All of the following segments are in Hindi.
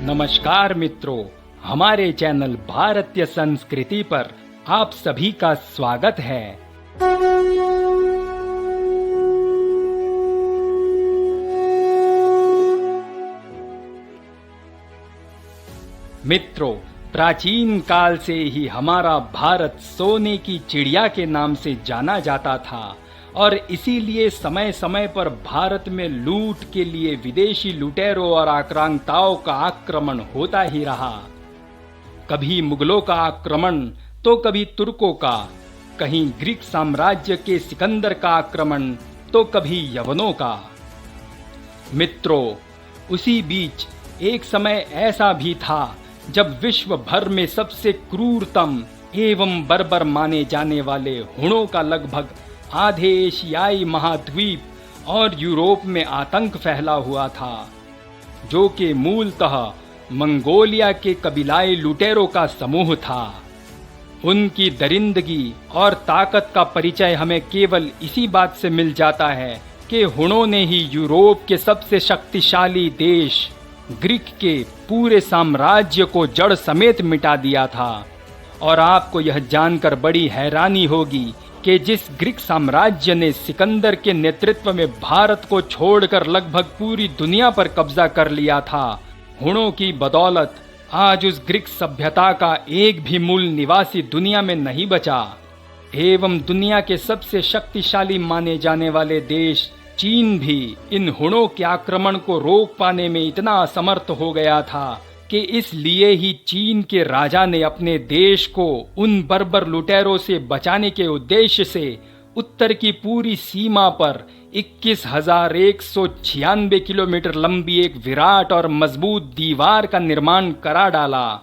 नमस्कार मित्रों, हमारे चैनल भारतीय संस्कृति पर आप सभी का स्वागत है। मित्रों, प्राचीन काल से ही हमारा भारत सोने की चिड़िया के नाम से जाना जाता था और इसीलिए समय समय पर भारत में लूट के लिए विदेशी लुटेरों और आक्रांताओं का आक्रमण होता ही रहा। कभी मुगलों का आक्रमण तो कभी तुर्कों का, कहीं ग्रीक साम्राज्य के सिकंदर का आक्रमण तो कभी यवनों का। मित्रों, उसी बीच एक समय ऐसा भी था जब विश्व भर में सबसे क्रूरतम एवं बर्बर माने जाने वाले हुणों का लगभग आधे एशियाई महाद्वीप और यूरोप में आतंक फैला हुआ था, जो कि मूलतः मंगोलिया के कबीलाई लुटेरों का समूह था। उनकी दरिंदगी और ताकत का परिचय हमें केवल इसी बात से मिल जाता है कि हुणों ने ही यूरोप के सबसे शक्तिशाली देश ग्रीक के पूरे साम्राज्य को जड़ समेत मिटा दिया था। और आपको यह जानकर बड़ी हैरानी होगी कि जिस ग्रीक साम्राज्य ने सिकंदर के नेतृत्व में भारत को छोड़कर लगभग पूरी दुनिया पर कब्जा कर लिया था, हुणों की बदौलत आज उस ग्रीक सभ्यता का एक भी मूल निवासी दुनिया में नहीं बचा। एवं दुनिया के सबसे शक्तिशाली माने जाने वाले देश चीन भी इन हुणों के आक्रमण को रोक पाने में इतना असमर्थ हो गया था कि इसलिए ही चीन के राजा ने अपने देश को उन बर्बर लुटेरों से बचाने के उद्देश्य से उत्तर की पूरी सीमा पर 21,196 किलोमीटर लंबी एक विराट और मजबूत दीवार का निर्माण करा डाला,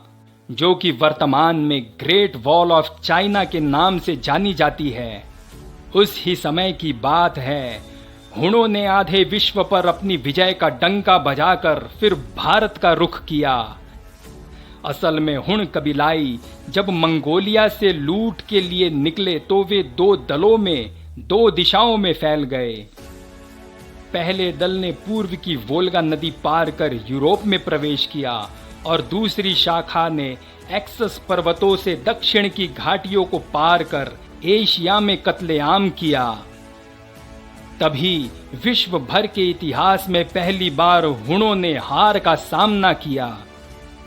जो कि वर्तमान में ग्रेट वॉल ऑफ चाइना के नाम से जानी जाती है। उस ही समय की बात है, हुणों ने आधे विश्व पर अपनी विजय का डंका बजाकर फिर भारत का रुख किया। असल में हुण कबीलाई जब मंगोलिया से लूट के लिए निकले तो वे दो दलों में दो दिशाओं में फैल गए। पहले दल ने पूर्व की वोल्गा नदी पार कर यूरोप में प्रवेश किया और दूसरी शाखा ने एक्सस पर्वतों से दक्षिण की घाटियों को पार कर एशिया में कत्लेआम किया। तभी विश्व भर के इतिहास में पहली बार हुणों ने हार का सामना किया,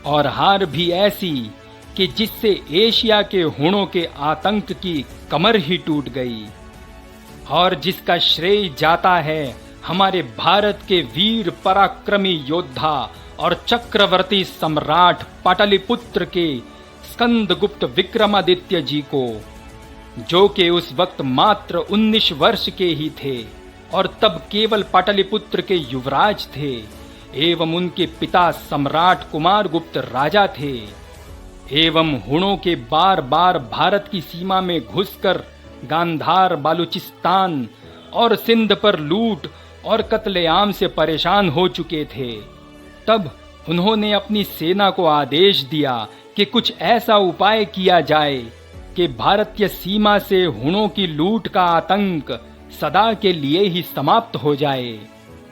और हार भी ऐसी कि जिससे एशिया के हुणों के आतंक की कमर ही टूट गई, और जिसका श्रेय जाता है हमारे भारत के वीर पराक्रमी योद्धा और चक्रवर्ती सम्राट पाटलिपुत्र के स्कंदगुप्त विक्रमादित्य जी को, जो कि उस वक्त मात्र 19 वर्ष के ही थे और तब केवल पाटलिपुत्र के युवराज थे, एवं उनके पिता सम्राट कुमार गुप्त राजा थे। एवं हुणों के बार बार भारत की सीमा में घुसकर गांधार, बालूचिस्तान और सिंध पर लूट और कत्लेआम से परेशान हो चुके थे। तब उन्होंने अपनी सेना को आदेश दिया कि कुछ ऐसा उपाय किया जाए कि भारतीय सीमा से हुणों की लूट का आतंक सदा के लिए ही समाप्त हो जाए।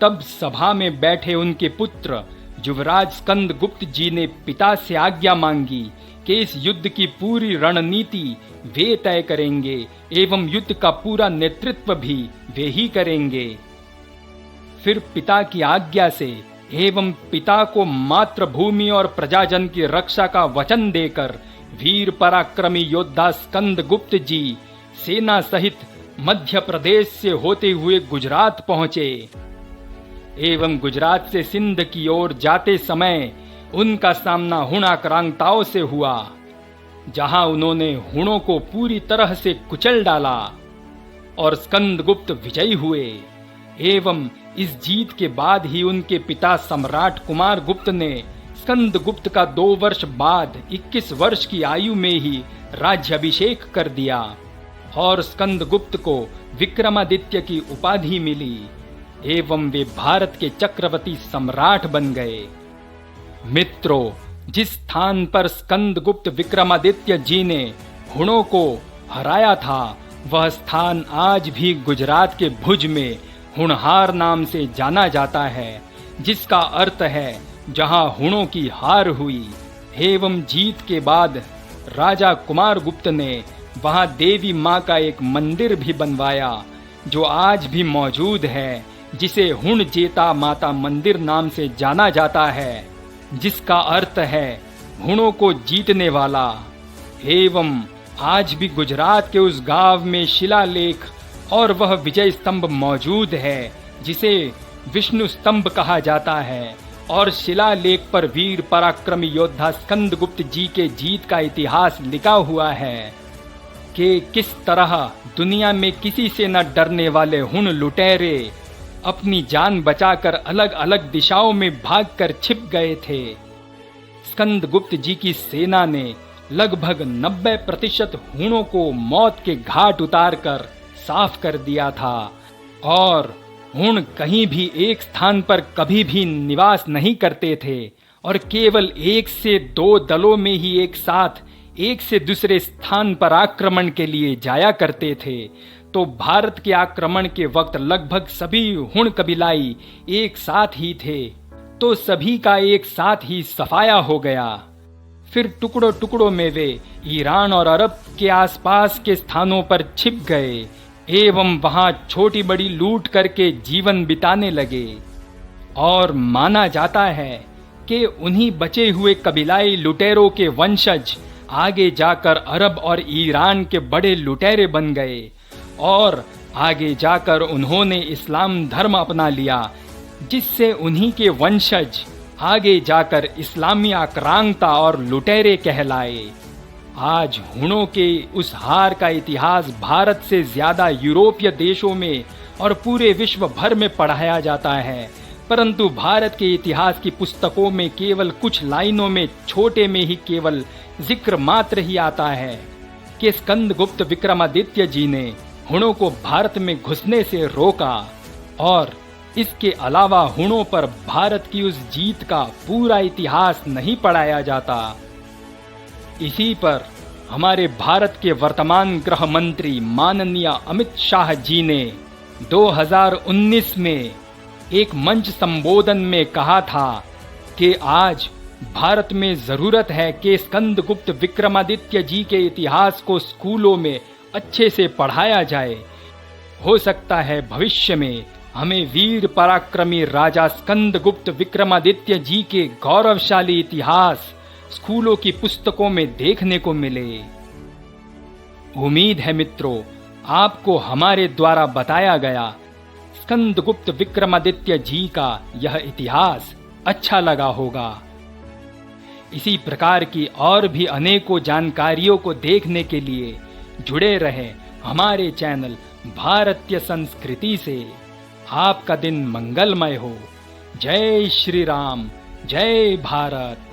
तब सभा में बैठे उनके पुत्र युवराज स्कंदगुप्त जी ने पिता से आज्ञा मांगी कि इस युद्ध की पूरी रणनीति वे तय करेंगे एवं युद्ध का पूरा नेतृत्व भी वे ही करेंगे। फिर पिता की आज्ञा से एवं पिता को मातृभूमि और प्रजाजन की रक्षा का वचन देकर वीर पराक्रमी योद्धा स्कंदगुप्त जी सेना सहित मध्य प्रदेश से होते हुए गुजरात पहुंचे। एवं गुजरात से सिंध की ओर जाते समय उनका सामना हुण आक्रांताओं से हुआ, जहां उन्होंने हुणों को पूरी तरह से कुचल डाला और स्कंदगुप्त विजयी हुए। एवं इस जीत के बाद ही उनके पिता सम्राट कुमार गुप्त ने स्कंदगुप्त का 2 वर्ष बाद 21 वर्ष की आयु में ही राज्याभिषेक कर दिया और स्कंदगुप्त को विक्रमादित्य की उपाधि मिली एवं वे भारत के चक्रवर्ती सम्राट बन गए। मित्रों, जिस स्थान पर स्कंदगुप्त विक्रमादित्य जी ने हुणों को हराया था, वह स्थान आज भी गुजरात के भुज में हुणहार नाम से जाना जाता है, जिसका अर्थ है जहां हुणों की हार हुई एवं जीत के बाद राजा कुमारगुप्त ने वहां देवी मां का एक मंदिर भी बनवाया जो आज भी मौजूद है, जिसे हुण जेता माता मंदिर नाम से जाना जाता है, जिसका अर्थ है हुणों को जीतने वाला। एवं आज भी गुजरात के उस गांव में शिलालेख और वह विजय स्तंभ मौजूद है जिसे विष्णु स्तंभ कहा जाता है, और शिलालेख पर वीर पराक्रमी योद्धा स्कंदगुप्त जी के जीत का इतिहास लिखा हुआ है कि किस तरह दुनिया में किसी से न डरने वाले हुण लुटेरे अपनी जान बचाकर अलग अलग दिशाओं में भागकर छिप गए थे। स्कंदगुप्त जी की सेना ने लगभग 90% हुणों को मौत के घाट उतारकर साफ कर दिया था, और हुण कहीं भी एक स्थान पर कभी भी निवास नहीं करते थे और केवल 1 से 2 दलों में ही एक साथ एक से दूसरे स्थान पर आक्रमण के लिए जाया करते थे। तो भारत के आक्रमण के वक्त लगभग सभी हुण कबीलाई एक साथ ही थे, तो सभी का एक साथ ही सफाया हो गया। फिर टुकड़ों टुकड़ों में वे ईरान और अरब के आसपास के स्थानों पर छिप गए एवं वहां छोटी बड़ी लूट करके जीवन बिताने लगे। और माना जाता है कि उन्हीं बचे हुए कबीलाई लुटेरों के वंशज आगे जाकर अरब और ईरान के बड़े लुटेरे बन गए, और आगे जाकर उन्होंने इस्लाम धर्म अपना लिया, जिससे उन्हीं के वंशज आगे जाकर इस्लामी आक्रांता और लुटेरे कहलाए। आज हुणों के उस हार का इतिहास भारत से ज्यादा यूरोपीय देशों में और पूरे विश्व भर में पढ़ाया जाता है, परंतु भारत के इतिहास की पुस्तकों में केवल कुछ लाइनों में छोटे में ही केवल जिक्र मात्र ही आता है कि स्कंदगुप्त विक्रमादित्य जी ने हुणों को भारत में घुसने से रोका, और इसके अलावा हुणों पर भारत की उस जीत का पूरा इतिहास नहीं पढ़ाया जाता। इसी पर हमारे भारत के वर्तमान गृह मंत्री माननीय अमित शाह जी ने 2019 में एक मंच संबोधन में कहा था कि आज भारत में जरूरत है कि स्कंदगुप्त विक्रमादित्य जी के इतिहास को स्कूलों में अच्छे से पढ़ाया जाए। हो सकता है भविष्य में हमें वीर पराक्रमी राजा स्कंदगुप्त विक्रमादित्य जी के गौरवशाली इतिहास स्कूलों की पुस्तकों में देखने को मिले। उम्मीद है मित्रों, आपको हमारे द्वारा बताया गया स्कंदगुप्त विक्रमादित्य जी का यह इतिहास अच्छा लगा होगा। इसी प्रकार की और भी अनेकों जानकारियों को देखने के लिए जुड़े रहें हमारे चैनल भारतीय संस्कृति से। आपका दिन मंगलमय हो। जय श्री राम, जय भारत।